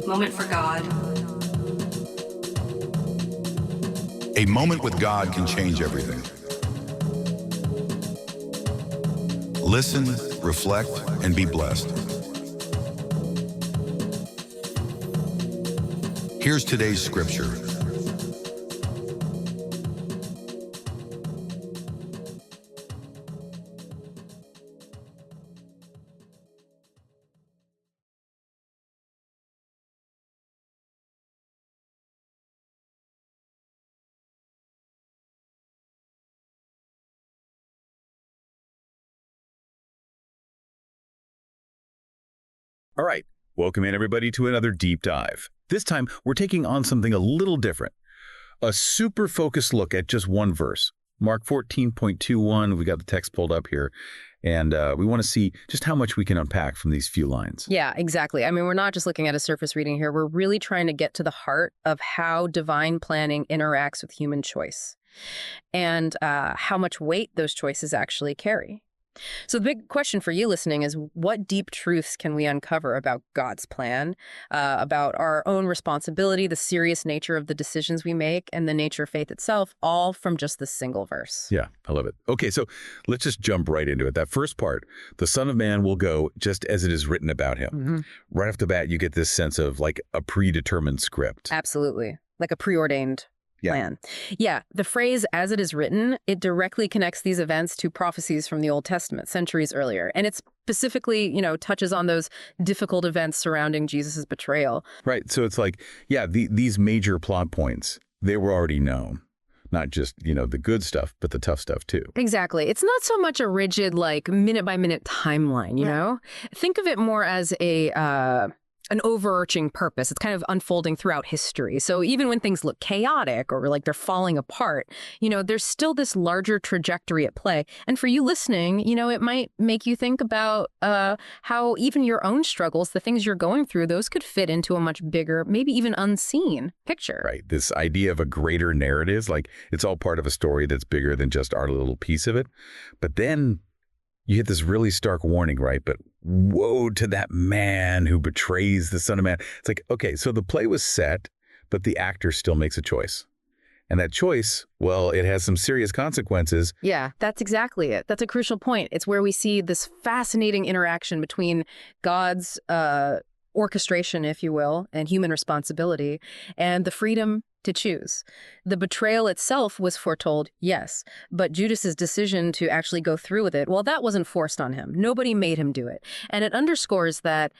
Moment for God. A moment with God can change everything. Listen, reflect, and be blessed. Here's today's scripture. All right, welcome in everybody to another deep dive. This time, we're taking on something a little different. A super focused look at just one verse. Mark 14.21, we got the text pulled up here, and we want to see just how much we can unpack from these few lines. Yeah, exactly. I mean, we're not just looking at a surface reading here. We're really trying to get to the heart of how divine planning interacts with human choice and how much weight those choices actually carry. So the big question for you listening is, what deep truths can we uncover about God's plan, about our own responsibility, the serious nature of the decisions we make, and the nature of faith itself, all from just this single verse? Yeah, I love it. Okay, so let's just jump right into it. That first part, the Son of Man will go just as it is written about him. Mm-hmm. Right off the bat, you get this sense of like a predetermined script. Absolutely. Like a preordained plan. Yeah, the phrase "as it is written," it directly connects these events to prophecies from the Old Testament centuries earlier. And it specifically, touches on those difficult events surrounding Jesus's betrayal. Right. So it's like, yeah, these major plot points, they were already known. Not just, the good stuff, but the tough stuff too. Exactly. It's not so much a rigid, like, minute-by-minute timeline, you know? Think of it more as an overarching purpose. It's kind of unfolding throughout history. So even when things look chaotic or like they're falling apart, there's still this larger trajectory at play. And for you listening, it might make you think about how even your own struggles, the things you're going through, those could fit into a much bigger, maybe even unseen picture. Right. This idea of a greater narrative, like it's all part of a story that's bigger than just our little piece of it. But then you hit this really stark warning, right? But woe to that man who betrays the Son of Man. It's like, okay, so the play was set, but the actor still makes a choice. And that choice, well, it has some serious consequences. Yeah, that's exactly it. That's a crucial point. It's where we see this fascinating interaction between God's orchestration, if you will, and human responsibility, and the freedom to choose. The betrayal itself was foretold, yes, but Judas's decision to actually go through with it, well, that wasn't forced on him. Nobody made him do it. And it underscores that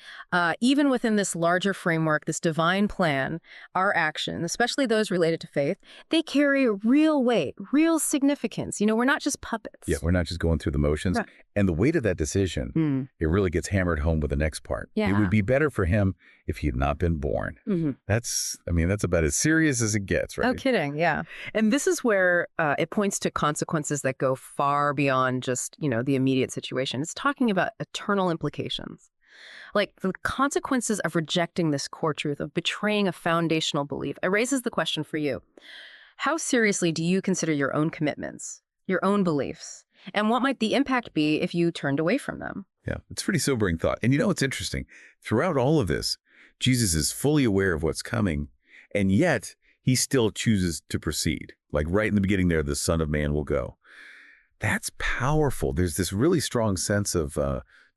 even within this larger framework, this divine plan, our actions, especially those related to faith, they carry real weight, real significance. We're not just puppets. Yeah, we're not just going through the motions. Right. And the weight of that decision, it really gets hammered home with the next part. Yeah. It would be better for him if he had not been born. Mm-hmm. That's about as serious as it gets, right? No kidding, yeah. And this is where it points to consequences that go far beyond just, the immediate situation. It's talking about eternal implications. Like the consequences of rejecting this core truth, of betraying a foundational belief. It raises the question for you. How seriously do you consider your own commitments, your own beliefs? And what might the impact be if you turned away from them? Yeah, it's a pretty sobering thought. And it's interesting. Throughout all of this, Jesus is fully aware of what's coming, and yet he still chooses to proceed. Like right in the beginning there, the Son of Man will go. That's powerful. There's this really strong sense of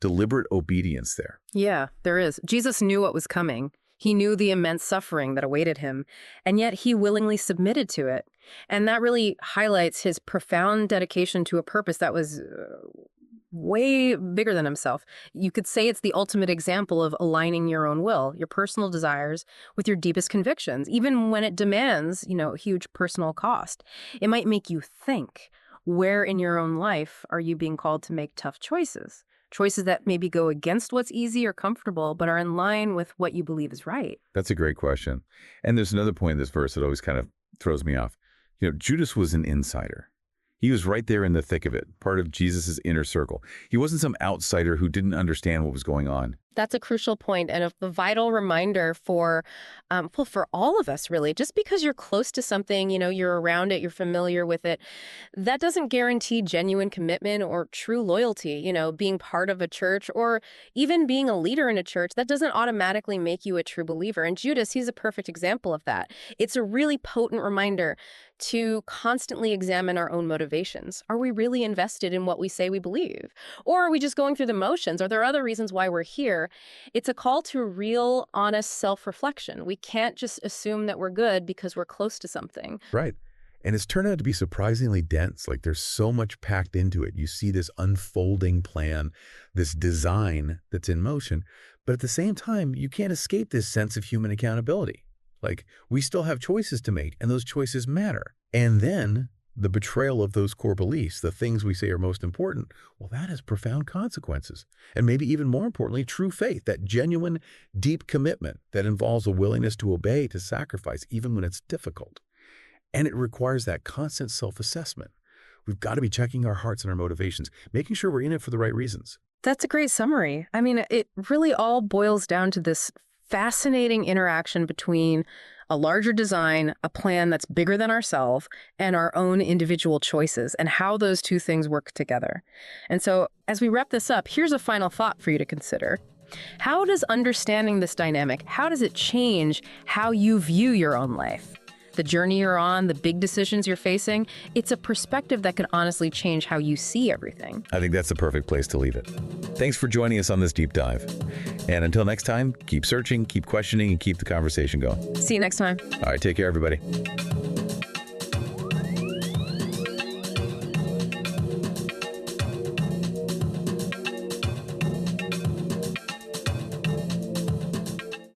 deliberate obedience there. Yeah, there is. Jesus knew what was coming. He knew the immense suffering that awaited him, and yet he willingly submitted to it. And that really highlights his profound dedication to a purpose that was way bigger than himself. You could say it's the ultimate example of aligning your own will, your personal desires, with your deepest convictions, even when it demands, huge personal cost. It might make you think, where in your own life are you being called to make tough choices? Choices that maybe go against what's easy or comfortable, but are in line with what you believe is right. That's a great question. And there's another point in this verse that always kind of throws me off. Judas was an insider. He was right there in the thick of it, part of Jesus's inner circle. He wasn't some outsider who didn't understand what was going on. That's a crucial point and a vital reminder for, well, for all of us, really. Just because you're close to something, you're around it, you're familiar with it, that doesn't guarantee genuine commitment or true loyalty. Being part of a church or even being a leader in a church, that doesn't automatically make you a true believer. And Judas, he's a perfect example of that. It's a really potent reminder to constantly examine our own motivations. Are we really invested in what we say we believe? Or are we just going through the motions? Are there other reasons why we're here? It's a call to real, honest self-reflection. We can't just assume that we're good because we're close to something. Right. And it's turned out to be surprisingly dense. Like there's so much packed into it. You see this unfolding plan, this design that's in motion. But at the same time, you can't escape this sense of human accountability. Like we still have choices to make, and those choices matter. And then the betrayal of those core beliefs, the things we say are most important, well, that has profound consequences. And maybe even more importantly, true faith, that genuine, deep commitment that involves a willingness to obey, to sacrifice, even when it's difficult. And it requires that constant self-assessment. We've got to be checking our hearts and our motivations, making sure we're in it for the right reasons. That's a great summary. I mean, it really all boils down to this fascinating interaction between a larger design, a plan that's bigger than ourselves, and our own individual choices, and how those two things work together. And so, as we wrap this up, here's a final thought for you to consider. How does understanding this dynamic, how does it change how you view your own life? The journey you're on, the big decisions you're facing, it's a perspective that could honestly change how you see everything. I think that's the perfect place to leave it. Thanks for joining us on this deep dive. And until next time, keep searching, keep questioning, and keep the conversation going. See you next time. All right, take care, everybody.